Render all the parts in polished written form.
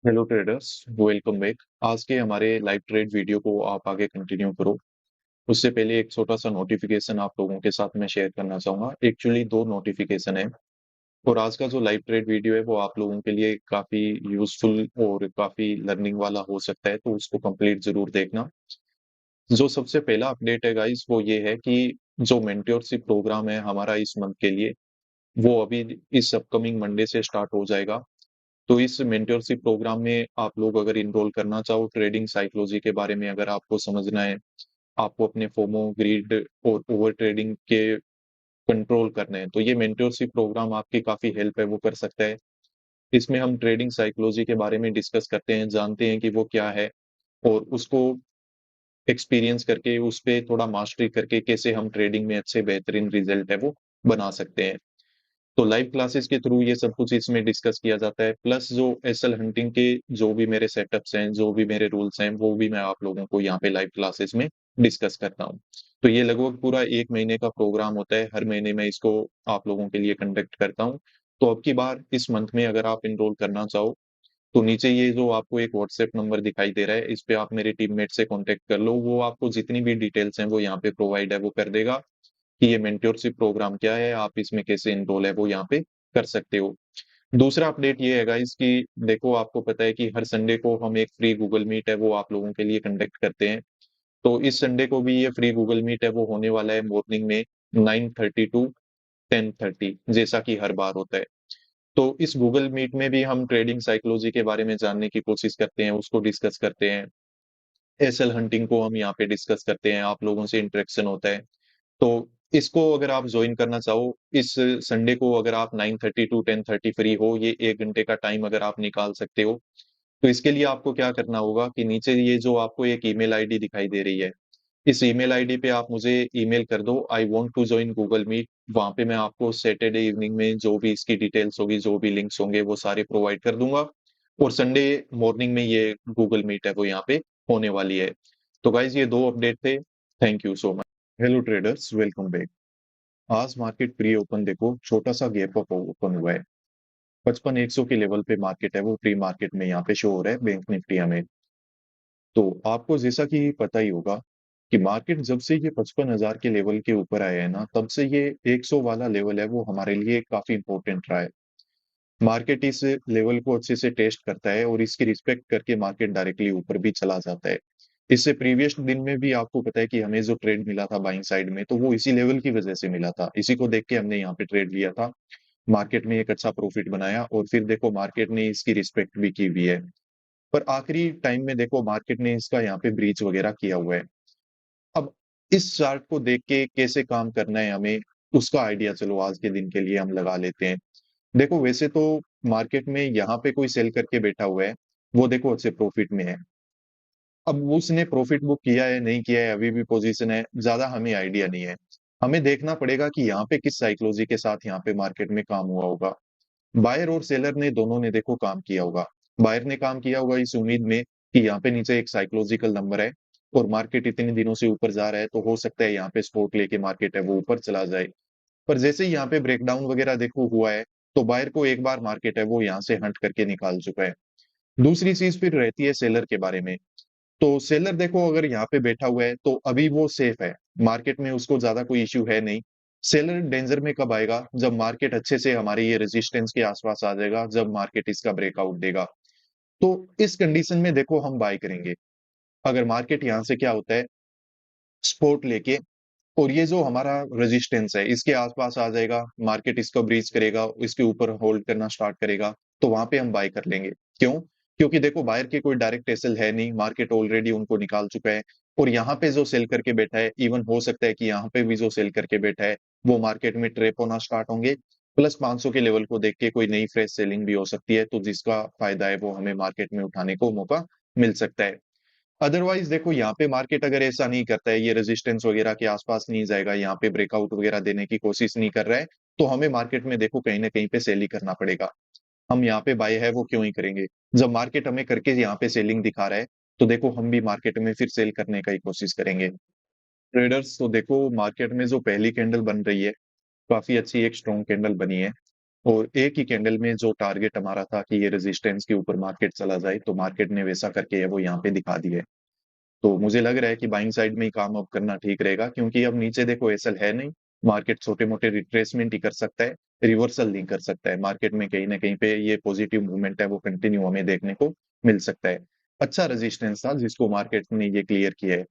Hello traders, welcome back. आज के हमारे लाइव ट्रेड वीडियो को आप आगे कंटिन्यू करो। उससे पहले एक छोटा सा नोटिफिकेशन आप लोगों के साथ मैं शेयर करना चाहूंगा। एक्चुअली दो नोटिफिकेशन है और आज का जो लाइव ट्रेड वीडियो है वो आप लोगों के लिए काफी यूजफुल और काफी लर्निंग वाला हो सकता है, तो उसको कंप्लीट जरूर देखना। जो सबसे पहला अपडेट है गाइस, वो ये है कि जो मेंटोरशिप प्रोग्राम है हमारा इस मंथ के लिए, वो अभी इस अपकमिंग मंडे से स्टार्ट हो जाएगा। तो इस मेंटरशिप प्रोग्राम में आप लोग अगर इनरोल करना चाहो, ट्रेडिंग साइकोलॉजी के बारे में अगर आपको समझना है, आपको अपने फोमो, ग्रीड और ओवर ट्रेडिंग के कंट्रोल करने हैं, तो ये मेंटरशिप प्रोग्राम आपकी काफी हेल्प है वो कर सकता है। इसमें हम ट्रेडिंग साइकोलॉजी के बारे में डिस्कस करते हैं, जानते हैं कि वो क्या है और उसको एक्सपीरियंस करके उस पे थोड़ा मास्टरी करके कैसे हम ट्रेडिंग में अच्छे बेहतरीन रिजल्ट है वो बना सकते हैं। तो लाइव क्लासेस के थ्रू ये सब कुछ इसमें डिस्कस किया जाता है, प्लस जो एसएल हंटिंग के जो भी मेरे सेटअप्स हैं, जो भी मेरे रूल्स हैं, वो भी मैं आप लोगों को यहाँ पे लाइव क्लासेस में डिस्कस करता हूँ। तो ये लगभग पूरा 1 महीने का प्रोग्राम होता है, हर महीने मैं इसको आप लोगों के लिए कंडक्ट करता हूँ। तो अब की बार इस मंथ में अगर आप एनरोल करना चाहो, तो नीचे ये जो आपको एक व्हाट्सएप नंबर दिखाई दे रहा है, इस पे आप मेरे टीममेट से कॉन्टेक्ट कर लो, वो आपको जितनी भी डिटेल्स हैं वो यहाँ पे प्रोवाइड है वो कर देगा कि ये मेंटरशिप प्रोग्राम क्या है, आप इसमें कैसे एनरोल है वो यहाँ पे कर सकते हो। दूसरा अपडेट ये है गाइस कि देखो, आपको पता है कि हर संडे को हम एक फ्री गूगल मीट है वो आप लोगों के लिए कंडक्ट करते हैं। तो इस संडे को भी ये फ्री गूगल मीट है वो होने वाला है मॉर्निंग में 9:30 टू 10:30, जैसा कि हर बार होता है। तो इस गूगल मीट में भी हम ट्रेडिंग साइकोलॉजी के बारे में जानने की कोशिश करते हैं, उसको डिस्कस करते हैं। एसएल हंटिंग को हम यहाँ पे डिस्कस करते हैं, आप लोगों से इंटरेक्शन होता है। तो इसको अगर आप ज्वाइन करना चाहो, इस संडे को अगर आप 9:30 टू 10:30 फ्री हो, ये 1 घंटे का टाइम अगर आप निकाल सकते हो, तो इसके लिए आपको क्या करना होगा कि नीचे ये जो आपको एक ईमेल आईडी दिखाई दे रही है, इस ईमेल आईडी पे आप मुझे ईमेल कर दो, I want to join Google Meet. वहां पे मैं आपको सैटरडे इवनिंग में जो भी इसकी डिटेल्स होगी, जो भी लिंक्स होंगे, वो सारे प्रोवाइड कर दूंगा। और संडे मॉर्निंग में ये गूगल मीट है वो यहाँ पे होने वाली है। तो गाइज ये दो अपडेट थे। Thank you so much. Hello traders, welcome back. आज मार्केट प्री ओपन देखो, छोटा सा गैप अप ओपन हुआ है। 55,100 के लेवल पे मार्केट है वो प्री मार्केट में यहाँ पे शो हो रहा है बैंक निफ्टी हमें। तो आपको जैसा कि पता ही होगा कि मार्केट जब से ये 55,000 के लेवल के ऊपर आया है ना, तब से ये 100 वाला लेवल है वो हमारे लिए काफी इंपॉर्टेंट रहा है। मार्केट इस लेवल को अच्छे से टेस्ट करता है और इसकी रिस्पेक्ट करके मार्केट डायरेक्टली ऊपर भी चला जाता है। इससे प्रीवियस दिन में भी आपको पता है कि हमें जो ट्रेड मिला था बाइंग साइड में, तो वो इसी लेवल की वजह से मिला था, इसी को देख के हमने यहाँ पे ट्रेड लिया था। मार्केट में एक अच्छा प्रॉफिट बनाया और फिर देखो मार्केट ने इसकी रिस्पेक्ट भी की हुई है। पर आखिरी टाइम में देखो मार्केट ने इसका यहाँ पे ब्रीच वगैरह किया हुआ है। अब इस चार्ट को देख के कैसे काम करना है हमें, उसका आइडिया चलो आज के दिन के लिए हम लगा लेते हैं। देखो वैसे तो मार्केट में यहाँ पे कोई सेल करके बैठा हुआ है, वो देखो अच्छे प्रॉफिट में है। अब उसने प्रॉफिट बुक किया है नहीं किया है, अभी भी पोजीशन है, ज्यादा हमें आइडिया नहीं है। हमें देखना पड़ेगा कि यहाँ पे किस साइकोलॉजी के साथ यहाँ पे मार्केट में काम हुआ होगा। बायर और सेलर ने दोनों ने देखो काम किया होगा। बायर ने काम किया होगा इस उम्मीद में कि यहाँ पे नीचे एक साइकोलॉजिकल नंबर है और मार्केट इतने दिनों से ऊपर जा रहा है, तो हो सकता है यहाँ पे स्पोर्ट लेके मार्केट है वो ऊपर चला जाए। पर जैसे ही यहाँ पे ब्रेकडाउन वगैरह देखो हुआ है, तो बायर को एक बार मार्केट है वो यहाँ से हट करके निकाल चुका है। दूसरी चीज फिर रहती है सेलर के बारे में। तो सेलर देखो अगर यहाँ पे बैठा हुआ है तो अभी वो सेफ है, मार्केट में उसको ज्यादा कोई इश्यू है नहीं। सेलर डेंजर में कब आएगा, जब मार्केट अच्छे से हमारे ये रेजिस्टेंस के आसपास आ जाएगा, जब मार्केट इसका ब्रेकआउट देगा। तो इस कंडीशन में देखो हम बाय करेंगे। अगर मार्केट यहाँ से क्या होता है, सपोर्ट लेके और ये जो हमारा रेजिस्टेंस है इसके आसपास आ जाएगा, मार्केट इसको ब्रीच करेगा, इसके ऊपर होल्ड करना स्टार्ट करेगा, तो वहां पे हम बाय कर लेंगे। क्यों? क्योंकि देखो बायर के कोई डायरेक्ट एसएल है नहीं, मार्केट ऑलरेडी उनको निकाल चुका है। और यहाँ पे जो सेल करके बैठा है, इवन हो सकता है कि यहाँ पे भी जो सेल करके बैठा है वो मार्केट में ट्रेप होना स्टार्ट होंगे। प्लस 500 के लेवल को देख के कोई नई फ्रेश सेलिंग भी हो सकती है, तो जिसका फायदा है वो हमें मार्केट में उठाने को मौका मिल सकता है। अदरवाइज देखो यहाँ पे मार्केट अगर ऐसा नहीं करता है, ये रेजिस्टेंस वगैरह के आसपास नहीं जाएगा, यहाँ पे ब्रेकआउट वगैरह देने की कोशिश नहीं कर रहा है, तो हमें मार्केट में देखो कहीं ना कहीं पे सेल ही करना पड़ेगा। हम यहाँ पे बाय है वो क्यों ही करेंगे, जब मार्केट हमें करके यहाँ पे सेलिंग दिखा रहा है, तो देखो हम भी मार्केट में फिर सेल करने का ही कोशिश करेंगे। ट्रेडर्स तो देखो मार्केट में जो पहली कैंडल बन रही है, काफी अच्छी एक स्ट्रॉन्ग कैंडल बनी है। और एक ही कैंडल में जो टारगेट हमारा था कि ये रेजिस्टेंस के ऊपर मार्केट चला जाए, तो मार्केट ने वैसा करके है वो यहाँ पे दिखा दिया है। तो मुझे लग रहा है कि बाइंग साइड में ही काम अब करना ठीक रहेगा, क्योंकि अब नीचे देखो एसएल है नहीं। मार्केट छोटे-मोटे रिट्रेसमेंट ही कर सकता है, रिवर्सल नहीं कर सकता है। मार्केट में कहीं न कहीं पे ये पॉजिटिव मूवमेंट है वो कंटिन्यू हमें देखने को मिल सकता है। अच्छा रेजिस्टेंस था जिसको मार्केट ने ये क्लियर किया है।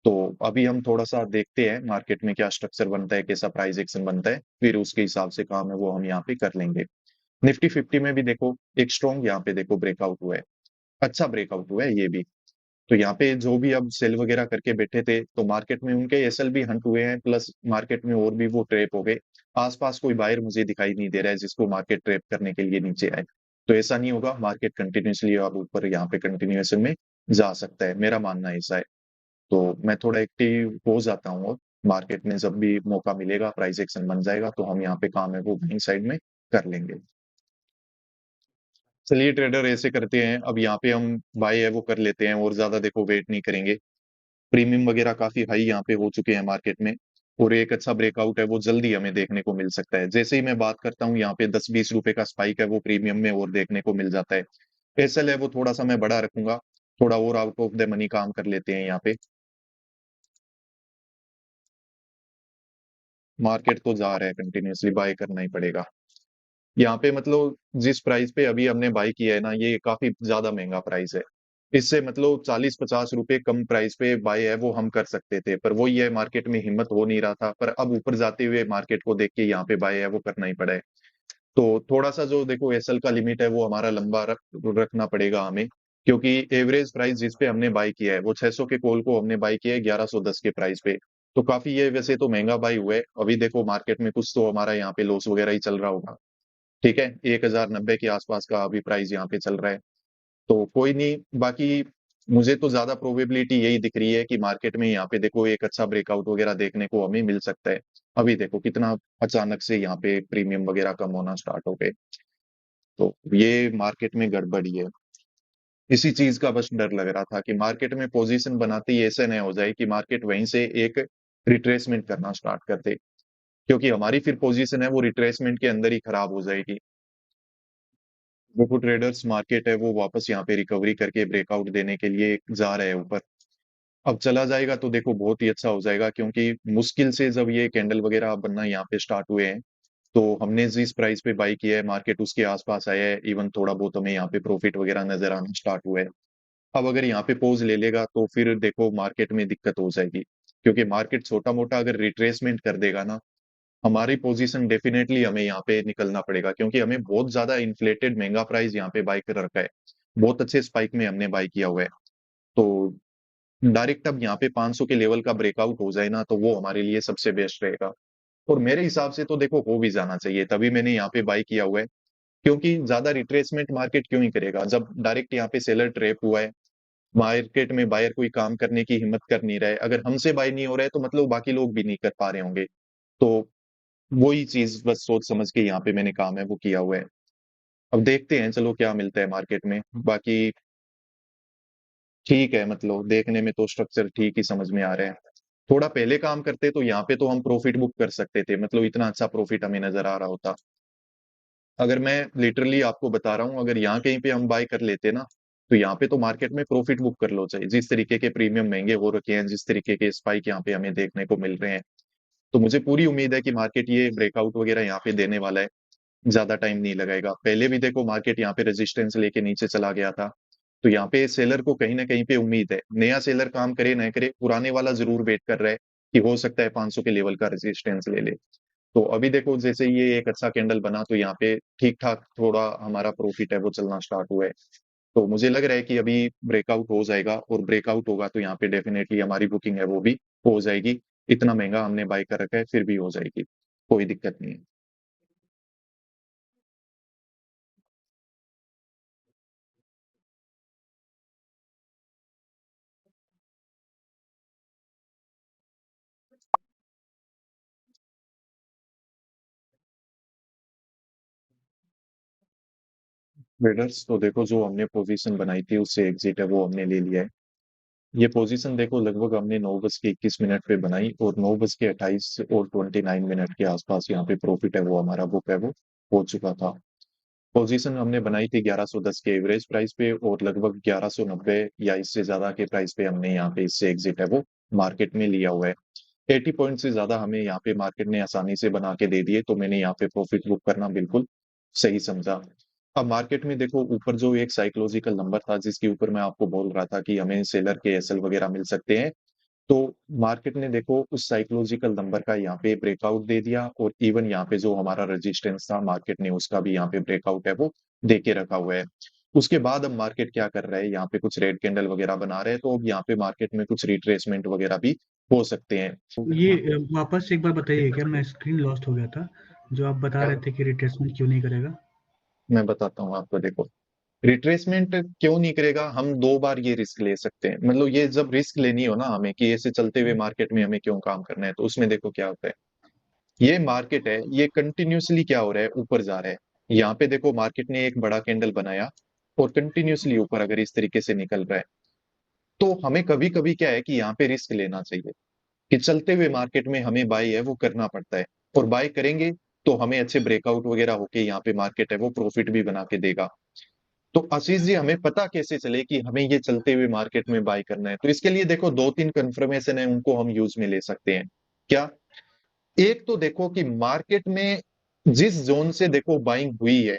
तो अभी हम थोड़ा-सा देखते हैं मार्केट में क्या स्ट्रक्चर बनता है, कैसा प्राइस एक्शन बनता है, फिर उसके हिसाब से काम है वो हम यहाँ पे कर लेंगे। निफ्टी 50 में भी देखो एक स्ट्रॉन्ग यहाँ पे देखो ब्रेकआउट हुआ है। अच्छा ब्रेकआउट हुआ है ये भी। तो यहाँ पे जो भी अब सेल वगैरह करके बैठे थे, तो मार्केट में उनके एसएल भी हंट हुए हैं, प्लस मार्केट में और भी वो ट्रैप हो गए। आस-पास कोई बायर मुझे दिखाई नहीं दे रहा है जिसको मार्केट ट्रैप करने के लिए नीचे आए। तो ऐसा नहीं होगा, मार्केट कंटीन्यूअसली अब ऊपर यहाँ पे कंटिन्यूएशन में जा सकता है, मेरा मानना ऐसा है। तो मैं थोड़ा एक्टिव हो जाता हूँ अब, मार्केट में जब भी मौका मिलेगा, प्राइस एक्शन बन जाएगा, तो हम यहाँ पे काम है वो बाइंग साइड में कर लेंगे। चलिए ट्रेडर ऐसे करते हैं, अब यहाँ पे हम बाय है वो कर लेते हैं और ज़्यादा देखो वेट नहीं करेंगे। प्रीमियम वगैरह काफ़ी हाई यहाँ पे हो चुके हैं मार्केट में, और एक अच्छा ब्रेकआउट है वो जल्दी हमें देखने को मिल सकता है। जैसे ही मैं बात करता हूँ यहाँ पे 10-20 रुपए का स्पाइक है वो प्रीमियम में और देखने को मिल जाता है। एसएल है वो थोड़ा-सा मैं बड़ा रखूँगा, थोड़ा और आउट ऑफ द मनी काम कर लेते हैं यहाँ पे। मार्केट तो जा रहा है कंटीन्यूअसली, बाय करना ही पड़ेगा। यहाँ पे मतलब जिस प्राइस पे अभी हमने बाय किया है ना, ये काफ़ी ज़्यादा महँगा प्राइस है। इससे मतलब 40-50 रुपए कम प्राइस पे बाय है वो हम कर सकते थे, पर वही है मार्केट में हिम्मत हो नहीं रहा था। पर अब ऊपर जाते हुए मार्केट को देख के यहाँ पे बाय है वो करना ही पड़ा है। तो थोड़ा-सा जो देखो एसएल का लिमिट है वो हमारा लंबा रखना पड़ेगा हमें, क्योंकि एवरेज प्राइस जिस पे हमने बाय किया है वो 600 के कॉल को हमने बाय किया है 1110 के प्राइस पे। तो काफ़ी ये वैसे तो महँगा बाय हुआ है। अभी देखो मार्केट में कुछ तो हमारा यहाँ पे लॉस वगैरह ही चल रहा होगा। ठीक है? 1090 के आस-पास का अभी प्राइस यहाँ पे चल रहा है। तो कोई नहीं, बाकी मुझे तो ज़्यादा प्रोबेबिलिटी यही दिख रही है कि मार्केट में यहाँ पे देखो एक अच्छा ब्रेकआउट वगैरह देखने को हमें मिल सकता है। अभी देखो कितना अचानक से यहाँ पे प्रीमियम वगैरह कम होना स्टार्ट हो गए। तो ये मार्केट में गड़बड़ी है। इसी चीज़ का बस डर लग रहा था कि मार्केट में पोज़ीशन बनाते ही ऐसा ना हो जाए कि मार्केट वहीं से एक रिट्रेसमेंट करना स्टार्ट कर दे। क्योंकि हमारी फिर पोज़ीशन है वो रिट्रेसमेंट के अंदर ही खराब हो जाएगी। देखो ट्रेडर्स मार्केट है वो वापस यहाँ पे रिकवरी करके ब्रेकआउट देने के लिए जा रहा है ऊपर। अब चला जाएगा तो देखो बहुत ही अच्छा हो जाएगा, क्योंकि मुश्किल से जब ये कैंडल वगैरह बनना यहाँ पे स्टार्ट हुए हैं, तो हमने जिस प्राइस पे बाय किया है मार्केट उसके आस-पास आया है, इवन थोड़ा बहुत हमें यहाँ पे प्रॉफिट वगैरह नज़र आना स्टार्ट हुआ है। अब अगर यहाँ पे पॉज़ ले लेगा तो फिर देखो मार्केट में दिक्कत हो जाएगी, क्योंकि मार्केट छोटा-मोटा अगर रिट्रेसमेंट कर देगा ना, हमारी पोज़ीशन डेफिनिटली हमें यहाँ पे निकलना पड़ेगा, क्योंकि हमें बहुत ज़्यादा इन्फ्लेटेड महँगा प्राइस यहाँ पे बाय कर रखा है। बहुत अच्छे स्पाइक में हमने बाय किया हुआ है। तो डायरेक्ट अब यहाँ पे 500 के लेवल का ब्रेकआउट हो जाए ना, तो वो हमारे लिए सबसे बेस्ट रहेगा। और मेरे हिसाब से तो देखो हो भी जाना चाहिए, तभी मैंने यहाँ पे बाय किया हुआ है। क्योंकि ज़्यादा रिट्रेसमेंट मार्केट क्यों ही करेगा? जब डायरेक्ट यहाँ पे सेलर ट्रैप हुआ है, मार्केट में बायर कोई काम करने की हिम्मत कर नहीं रहा है। अगर हमसे बाय नहीं हो रहा है, तो मतलब बाकी लोग भी नहीं कर पा रहे होंगे। तो वही चीज़ बस सोच समझ के यहाँ पे मैंने काम है वो किया हुआ है। अब देखते हैं चलो क्या मिलता है मार्केट में। बाकी ठीक है, मतलब देखने में तो स्ट्रक्चर ठीक ही समझ में आ रहा है। थोड़ा पहले काम करते तो यहाँ पे तो हम प्रॉफिट बुक कर सकते थे, मतलब इतना अच्छा प्रॉफिट हमें नज़र आ रहा होता। अगर मैं लिटरली आपको बता रहा हूँ, अगर यहाँ कहीं पे हम बाय कर लेते ना, तो यहाँ पे तो मार्केट में प्रॉफिट बुक कर लो चाहिए। जिस तरीके के प्रीमियम महँगे हो रखे हैं, जिस तरीके के स्पाइक यहाँ पे हमें देखने को मिल रहे हैं, तो मुझे पूरी उम्मीद है कि मार्केट ये ब्रेकआउट वगैरह यहाँ पे देने वाला है। ज़्यादा टाइम नहीं लगेगा। पहले भी देखो मार्केट यहाँ पे रेजिस्टेंस लेके नीचे चला गया था। तो यहाँ पे सेलर को कहीं न कहीं पे उम्मीद है। नया सेलर काम करे ना करे, पुराने वाला ज़रूर वेट कर रहा है कि हो सकता है 500 के लेवल का रेजिस्टेंस ले ले। तो अभी देखो जैसे ये एक अच्छा कैंडल बना, तो यहाँ पे ठीक-ठाक थोड़ा हमारा प्रॉफिट है वो चलना स्टार्ट हुआ है। तो मुझे लग रहा है कि अभी ब्रेकआउट हो जाएगा, और ब्रेकआउट होगा तो यहाँ पे डेफिनिटली हमारी बुकिंग है वो भी हो जाएगी। इतना महँगा हमने बाय कर रखा है फिर भी हो जाएगी। कोई दिक्कत नहीं है। ट्रेडर्स तो देखो जो हमने पोजीशन बनाई थी उससे एग्जिट है वो हमने ले लिया है। ये पोजीशन देखो लगभग हमने 9 बज के 21 मिनट पे बनाई, और 9 बज के 28 और 29 मिनट के आसपास यहाँ पे प्रॉफिट है वो हमारा बुक है वो हो चुका था। पोजीशन हमने बनाई थी 1110 के एवरेज प्राइस पे और लगभग 1190 या इससे ज्यादा के प्राइस पे हमने यहाँ पे इससे एग्जिट है वो मार्केट में लिया हुआ है। 80 पॉइंट से ज्यादा हमें यहाँ पे मार्केट ने आसानी से बना के दे दिए, तो मैंने यहाँ पे प्रॉफिट बुक करना बिल्कुल सही समझा। अब मार्केट में देखो ऊपर जो एक साइकोलॉजिकल नंबर था जिसके ऊपर मैं आपको बोल रहा था कि हमें सेलर के एसएल वगैरह मिल सकते हैं, तो मार्केट ने देखो उस साइकोलॉजिकल नंबर का यहाँ पे ब्रेकआउट दे दिया और इवन यहाँ पे जो हमारा रेजिस्टेंस था मार्केट ने उसका भी यहाँ पे ब्रेकआउट है वो दे के रखा हुआ है। उसके बाद अब मार्केट क्या कर रहा है, यहाँ पे कुछ रेड कैंडल वगैरह बना रहे हैं, तो अब यहाँ पे मार्केट में कुछ रिट्रेसमेंट वगैरह भी हो सकते हैं। ये वापस एक बार बताइए क्या, मैं स्क्रीन लॉस्ट हो गया था, जो आप बता रहे थे कि रिट्रेसमेंट क्यों नहीं करेगा? मैं बताता हूँ आपको, देखो रिट्रेसमेंट क्यों नहीं करेगा, हम दो बार ये रिस्क ले सकते हैं। मतलब ये जब रिस्क लेनी हो ना हमें कि ऐसे चलते हुए मार्केट में हमें क्यों काम करना है, तो उसमें देखो क्या होता है, ये मार्केट है ये कंटिन्यूअसली क्या हो रहा है, ऊपर जा रहा है। यहाँ पे देखो मार्केट ने एक बड़ा कैंडल बनाया और कंटिन्यूअसली ऊपर अगर इस तरीके से निकल रहा है, तो हमें कभी कभी क्या है कि यहाँ पे रिस्क लेना चाहिए कि चलते हुए मार्केट में हमें बाय है वो करना पड़ता है, और बाय करेंगे तो हमें अच्छे ब्रेकआउट वगैरह होके यहाँ पे मार्केट है वो प्रॉफिट भी बना के देगा। तो आशीष जी हमें पता कैसे चले कि हमें ये चलते हुए मार्केट में बाय करना है, तो इसके लिए देखो दो तीन कंफर्मेशन है उनको हम यूज में ले सकते हैं। क्या, एक तो देखो कि मार्केट में जिस जोन से देखो बाइंग हुई है,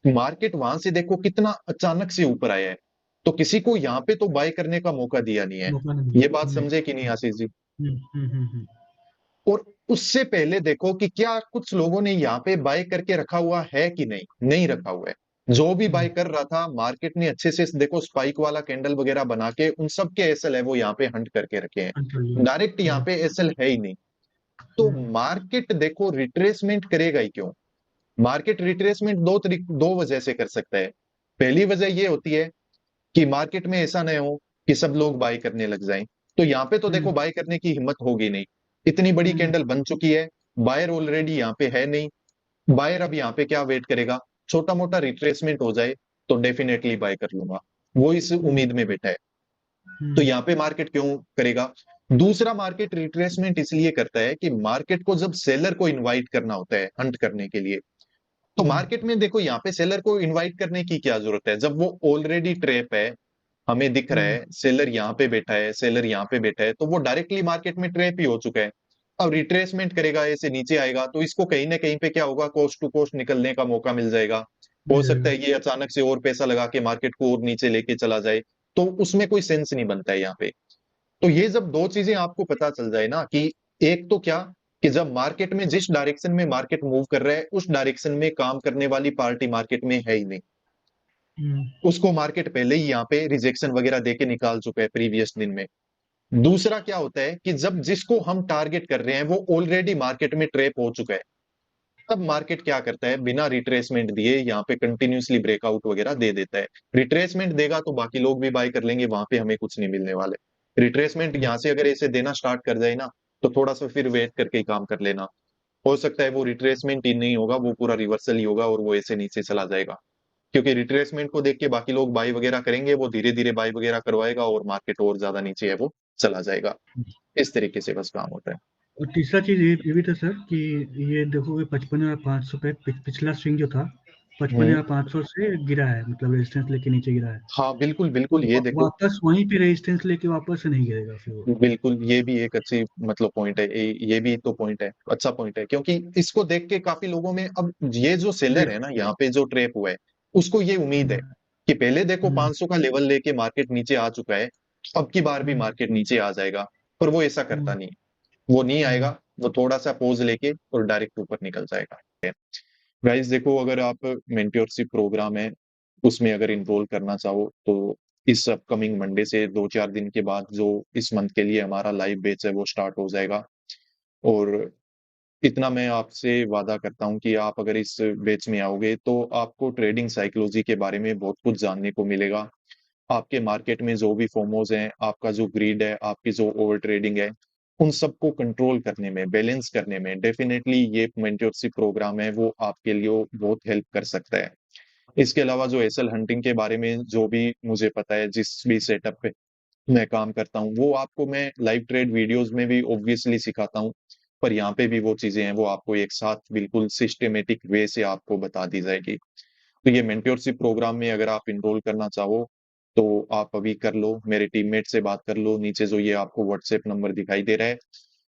मार्केट वहां से देखो कितना अचानक से ऊपर आया है, तो किसी को यहाँ पे तो बाय करने का मौका दिया नहीं है। मौका नहीं ये मिला। बात समझे कि नहीं आशीष जी? हम्म। और उससे पहले देखो कि क्या कुछ लोगों ने यहाँ पे बाय करके रखा हुआ है कि नहीं, नहीं रखा हुआ है। जो भी बाय कर रहा था मार्केट ने अच्छे से देखो स्पाइक वाला कैंडल वगैरह बना के उन सब के एसएल है वो यहाँ पे हंट करके रखे हैं, अंतर लिया। डायरेक्ट यहाँ हम्म, पे एसएल है ही नहीं। तो हम्म, मार्केट देखो रिट्रेसमेंट करेगा ही क्यों? मार्केट रिट्रेसमेंट दो वजह से कर सकता है। पहली वजह ये होती है कि मार्केट में ऐसा नहीं हो कि सब लोग बाय करने लग जाएं, तो यहाँ पे तो देखो हम्म, बाय करने की हिम्मत होगी नहीं, इतनी बड़ी हम्म, कैंडल बन चुकी है, बायर ऑलरेडी यहाँ पे है नहीं। बायर अब यहाँ पे क्या वेट करेगा, छोटा मोटा रिट्रेसमेंट हो जाए तो डेफिनेटली बाय कर लूंगा, वो इस हम्म, उम्मीद में बैठा है। तो हम्म, यहाँ पे मार्केट क्यों करेगा? दूसरा, मार्केट रिट्रेसमेंट इसलिए करता है कि मार्केट को जब सेलर को इनवाइट करना होता है हंट करने के लिए, तो हम्म, मार्केट में देखो यहाँ पे सेलर को इनवाइट करने की क्या जरूरत है, जब वो ऑलरेडी ट्रैप है, हमें दिख रहा हम्म, है सेलर यहाँ पे बैठा है, सेलर यहाँ पे बैठा है, तो वो डायरेक्टली मार्केट में ट्रैप ही हो चुका है। अब रिट्रेसमेंट करेगा ऐसे नीचे आएगा तो इसको कहीं ना कहीं पे क्या होगा, कोस्ट टू कोस्ट निकलने का मौका मिल जाएगा। हो मिल सकता जाएगा। है ये अचानक से और पैसा लगा के मार्केट को और नीचे लेके चला जाए, तो उसमें कोई सेंस नहीं बनता है यहाँ पे। तो ये जब दो चीजें आपको पता चल जाए ना कि एक तो क्या, कि जब मार्केट में जिस डायरेक्शन में मार्केट मूव कर रहा है उस डायरेक्शन में काम करने वाली पार्टी मार्केट में है ही नहीं, हम्म, उसको मार्केट पहले ही यहाँ पे रिजेक्शन वगैरह देके निकाल चुका है प्रीवियस दिन में। दूसरा क्या होता है कि जब जिसको हम टारगेट कर रहे हैं वो ऑलरेडी मार्केट में ट्रैप हो चुका है, तब मार्केट क्या करता है, बिना रिट्रेसमेंट दिए यहाँ पे कंटिन्यूसली ब्रेकआउट वगैरह दे देता है। रिट्रेसमेंट देगा तो बाकी लोग भी बाय कर लेंगे, वहां पे हमें कुछ नहीं मिलने वाले। रिट्रेसमेंट हम्म, यहाँ से अगर ऐसे देना स्टार्ट कर जाए ना, तो थोड़ा सा फिर वेट करके ही काम कर लेना। हो सकता है वो रिट्रेसमेंट ही नहीं होगा, वो पूरा रिवर्सल ही होगा और वो ऐसे नीचे चला जाएगा, क्योंकि रिट्रेसमेंट को देख के बाकी लोग बाय वगैरह करेंगे, वो धीरे धीरे बाय वगैरह करवाएगा और मार्केट और ज्यादा नीचे है वो चला जाएगा। हम्म। इस तरीके से बस काम होता है। और तीसरा चीज ये भी था सर कि ये देखोगे 55,500 पे पिछला स्विंग जो था, पचपन हम्म। हजार पाँच सौ से गिरा है, मतलब रेजिस्टेंस लेके नीचे गिरा है। हाँ बिल्कुल तो बिल्कुल, ये देखो वापस वहीं पे रेजिस्टेंस लेके वापस से नहीं गिरेगा फिर वो। बिल्कुल, ये भी एक अच्छी मतलब पॉइंट है, ये भी तो पॉइंट है, अच्छा पॉइंट है, क्योंकि इसको देख के काफी लोगों में अब ये जो सेलर है देख। ना यहाँ पे जो ट्रेप हुआ है, उसको ये उम्मीद है हम्म, कि पहले देखो हम्म, 500 का लेवल लेके मार्केट नीचे आ चुका है, अब की बार भी हम्म, मार्केट नीचे आ जाएगा, पर वो ऐसा करता हम्म, नहीं, वो नहीं हम्म, आएगा, वो थोड़ा सा पोज लेके और डायरेक्ट ऊपर निकल जाएगा। गाइस देखो, अगर आप मेंटरशिप प्रोग्राम है उसमें अगर इनरोल करना चाहो तो इस अपकमिंग मंडे से 2-4 दिन के बाद जो इस मंथ के लिए हमारा लाइव बैच है वो स्टार्ट हो जाएगा। और इतना मैं आपसे वादा करता हूँ कि आप अगर इस बैच में आओगे तो आपको ट्रेडिंग साइकोलॉजी के बारे में बहुत कुछ जानने को मिलेगा। आपके मार्केट में जो भी फोमोज हैं, आपका जो ग्रीड है, आपकी जो ओवर ट्रेडिंग है, उन सबको कंट्रोल करने में, बैलेंस करने में डेफिनेटली ये मेंटरशिप प्रोग्राम है वो आपके लिए बहुत हेल्प कर सकता है। इसके अलावा जो एसएल हंटिंग के बारे में जो भी मुझे पता है, जिस भी सेटअप पे मैं काम करता हूँ, वो आपको मैं लाइव ट्रेड वीडियोस में भी ऑब्वियसली सिखाता हूँ। पर यहाँ पे भी वो चीजें हैं, वो आपको एक साथ बिल्कुल सिस्टमेटिक वे से आपको बता दी जाएगी। तो ये मेंटरशिप प्रोग्राम में अगर आप इनरोल करना चाहो तो आप अभी कर लो, मेरे टीममेट से बात कर लो, नीचे जो ये आपको व्हाट्सएप नंबर दिखाई दे रहा है।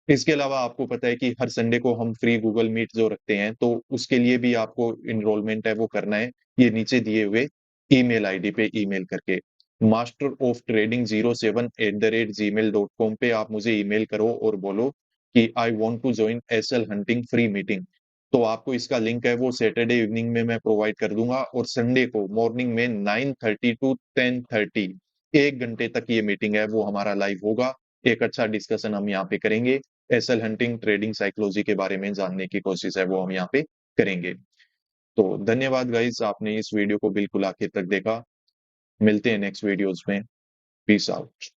इसके अलावा आपको पता है कि हर संडे को हम फ्री गूगल मीट जो रखते हैं, तो उसके लिए भी आपको इनरोलमेंट है वो करना है, ये नीचे दिए हुए ईमेल आईडी पे ईमेल करके masterofTrading07@gmail.com पे आप मुझे ईमेल करो और बोलो कि I want to join SL hunting free meeting. तो आपको इसका लिंक है वो सैटरडे इवनिंग में मैं प्रोवाइड कर दूंगा, और संडे को मॉर्निंग में 9:30 टू 10:30 1 घंटे तक ये मीटिंग है वो हमारा लाइव होगा। एक अच्छा डिस्कशन हम यहाँ पे करेंगे, एसएल हंटिंग ट्रेडिंग साइकोलॉजी के बारे में जानने की कोशिश है वो हम यहाँ पे करेंगे। तो धन्यवाद गाइस, आपने इस वीडियो को बिल्कुल आखिर तक देखा। मिलते हैं नेक्स्ट वीडियोस में। Peace out.